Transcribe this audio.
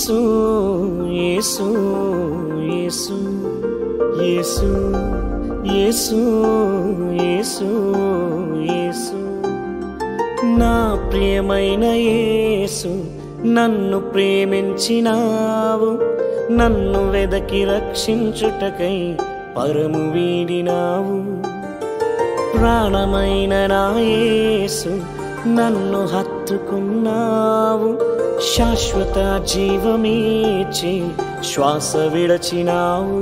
యేసు యేసు యేసు యేసు యేసు యేసు యేసు నా ప్రియమైన యేసు నన్ను ప్రేమించినావు నన్ను వెదకి రక్షించుటకై పరము వీడినావు ప్రాణమైన నా యేసు నన్ను హత్తుకున్నావు శాశ్వత జీవమీచి శ్వాస విడచినావు